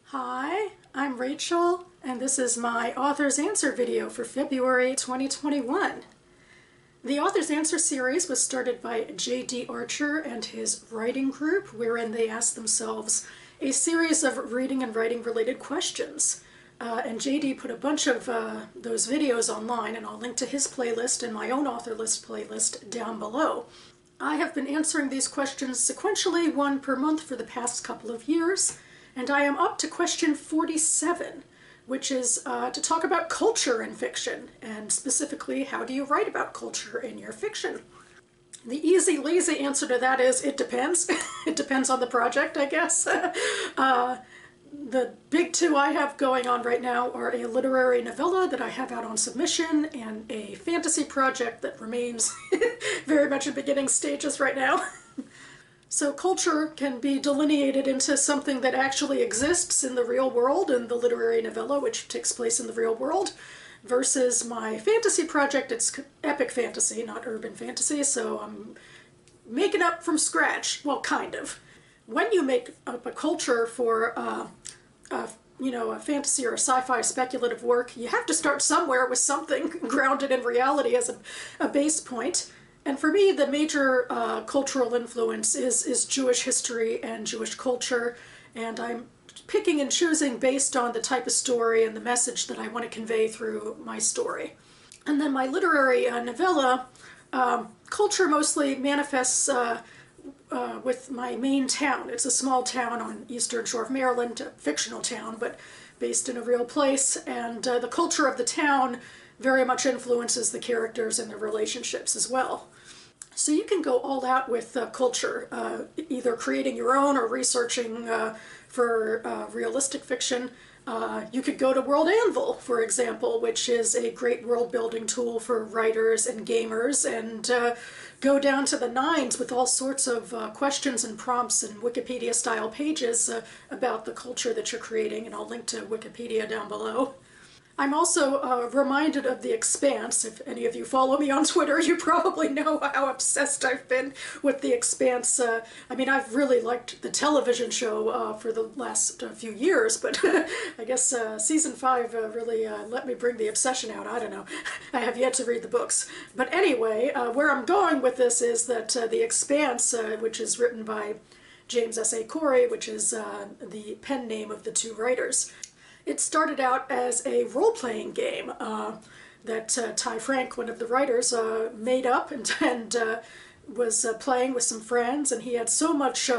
Hi, I'm Rachel, and this is my Author's Answer video for February 2021. The Author's Answer series was started by J.D. Archer and his writing group, wherein they asked themselves a series of reading and writing related questions. And J.D. put a bunch of those videos online, and I'll link to his playlist and my own author list playlist down below. I have been answering these questions sequentially, one per month, for the past couple of years. And I am up to question 47, which is to talk about culture in fiction, and specifically, how do you write about culture in your fiction? The easy, lazy answer to that is it depends. It depends on the project, I guess. The big two I have going on right now are a literary novella that I have out on submission and a fantasy project that remains very much in beginning stages right now. So culture can be delineated into something that actually exists in the real world in the literary novella, which takes place in the real world, versus my fantasy project. It's epic fantasy, not urban fantasy, so I'm making up from scratch. Well, kind of. When you make up a culture for a fantasy or a sci-fi speculative work, you have to start somewhere with something grounded in reality as a base point. And for me, the major cultural influence is Jewish history and Jewish culture, and I'm picking and choosing based on the type of story and the message that I want to convey through my story. And then my literary novella, culture mostly manifests with my main town. It's a small town on Eastern Shore of Maryland, a fictional town, but based in a real place, and the culture of the town very much influences the characters and their relationships as well. So you can go all out with culture, either creating your own or researching for realistic fiction. You could go to World Anvil, for example, which is a great world-building tool for writers and gamers, and go down to the nines with all sorts of questions and prompts and Wikipedia-style pages about the culture that you're creating, and I'll link to Wikipedia down below. I'm also reminded of The Expanse. If any of you follow me on Twitter, you probably know how obsessed I've been with The Expanse. I mean, I've really liked the television show for the last few years, but I guess season 5 really let me bring the obsession out. I don't know. I have yet to read the books. But anyway, where I'm going with this is that The Expanse, which is written by James S.A. Corey, which is the pen name of the two writers, it started out as a role-playing game that Ty Franck, one of the writers, made up and was playing with some friends, and he had so much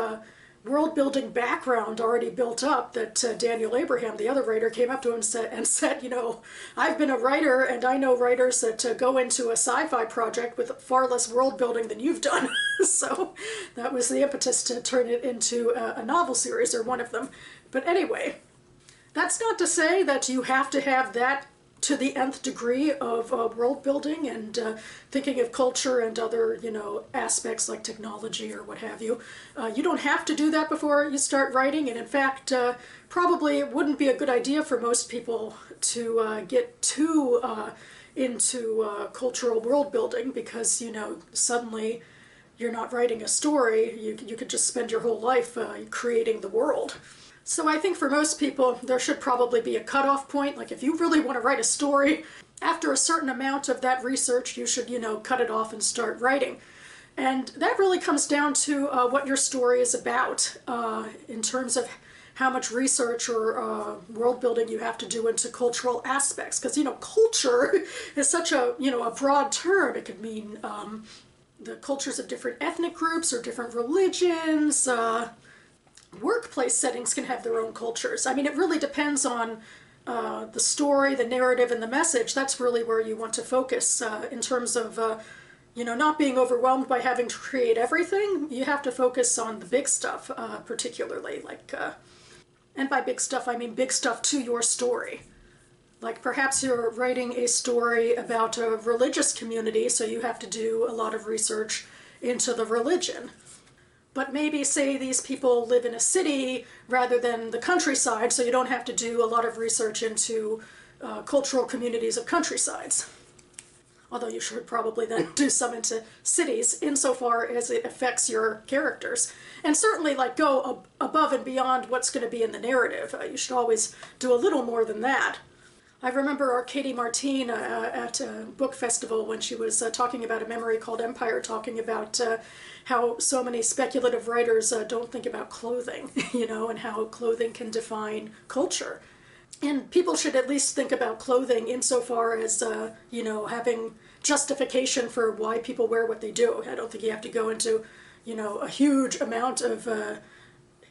world-building background already built up that Daniel Abraham, the other writer, came up to him and said, you know, I've been a writer and I know writers that go into a sci-fi project with far less world-building than you've done. So that was the impetus to turn it into a novel series, or one of them. But anyway, that's not to say that you have to have that to the nth degree of world building and thinking of culture and other, aspects like technology or what have you. You don't have to do that before you start writing, and in fact, probably it wouldn't be a good idea for most people to get too into cultural world building, because, suddenly you're not writing a story. You could just spend your whole life creating the world. So I think for most people, there should probably be a cutoff point. Like, if you really want to write a story, after a certain amount of that research, you should, cut it off and start writing. And that really comes down to what your story is about in terms of how much research or world building you have to do into cultural aspects. Because, culture is such a, a broad term. It could mean the cultures of different ethnic groups or different religions. Workplace settings can have their own cultures. I mean, it really depends on the story, the narrative, and the message. That's really where you want to focus in terms of, not being overwhelmed by having to create everything. You have to focus on the big stuff, particularly, and by big stuff, I mean big stuff to your story. Like, perhaps you're writing a story about a religious community, so you have to do a lot of research into the religion. But maybe, say, these people live in a city rather than the countryside, so you don't have to do a lot of research into cultural communities of countrysides. Although you should probably then do some into cities insofar as it affects your characters. And certainly like go above and beyond what's going to be in the narrative. You should always do a little more than that. I remember our Katie Martine at a book festival when she was talking about A Memory Called Empire, talking about how so many speculative writers don't think about clothing, you know, and how clothing can define culture. And people should at least think about clothing insofar as, you know, having justification for why people wear what they do. I don't think you have to go into, you know, a huge amount of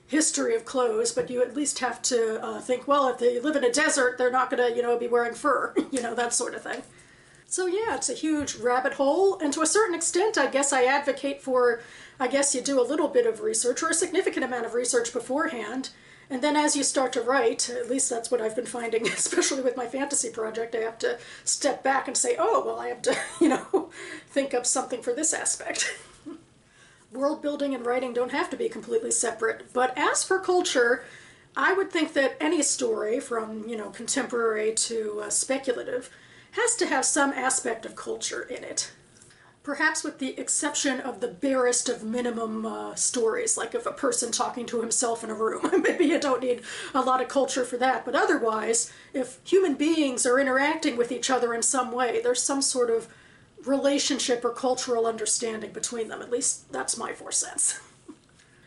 history of clothes, but you at least have to think, well, if they live in a desert, they're not going to, you know, be wearing fur, you know, that sort of thing. So yeah, it's a huge rabbit hole, and to a certain extent, I guess I advocate for, I guess you do a little bit of research, or a significant amount of research beforehand, and then as you start to write, at least that's what I've been finding, especially with my fantasy project, I have to step back and say, oh, well, I have to, you know, think up something for this aspect. World building and writing don't have to be completely separate, but as for culture, I would think that any story, from, you know, contemporary to speculative, has to have some aspect of culture in it. Perhaps with the exception of the barest of minimum stories, like of a person talking to himself in a room. Maybe you don't need a lot of culture for that, but otherwise, if human beings are interacting with each other in some way, there's some sort of relationship or cultural understanding between them. At least that's my 4 cents.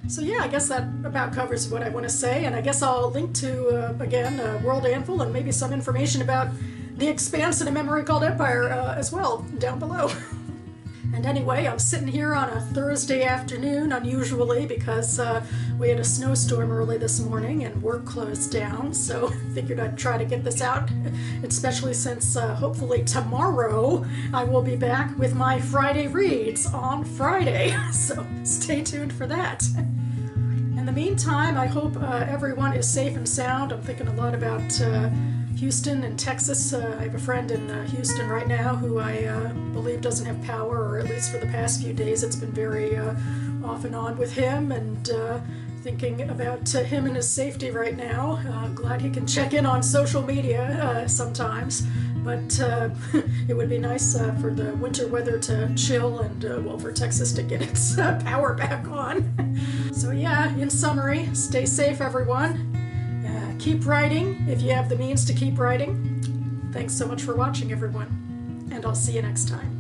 So yeah, I guess that about covers what I want to say, and I guess I'll link to, again, World Anvil and maybe some information about The Expanse and A Memory Called Empire as well, down below. And anyway, I'm sitting here on a Thursday afternoon, unusually, because we had a snowstorm early this morning and work closed down, so figured I'd try to get this out, especially since hopefully tomorrow I will be back with my Friday reads on Friday, so stay tuned for that. In the meantime, I hope everyone is safe and sound. I'm thinking a lot about Houston and Texas. I have a friend in Houston right now who I believe doesn't have power, or at least for the past few days it's been very off and on with him, and thinking about him and his safety right now. Glad he can check in on social media sometimes, but it would be nice for the winter weather to chill and, well, for Texas to get its power back on. So yeah, in summary, stay safe everyone. Keep writing if you have the means to keep writing. Thanks so much for watching, everyone, and I'll see you next time.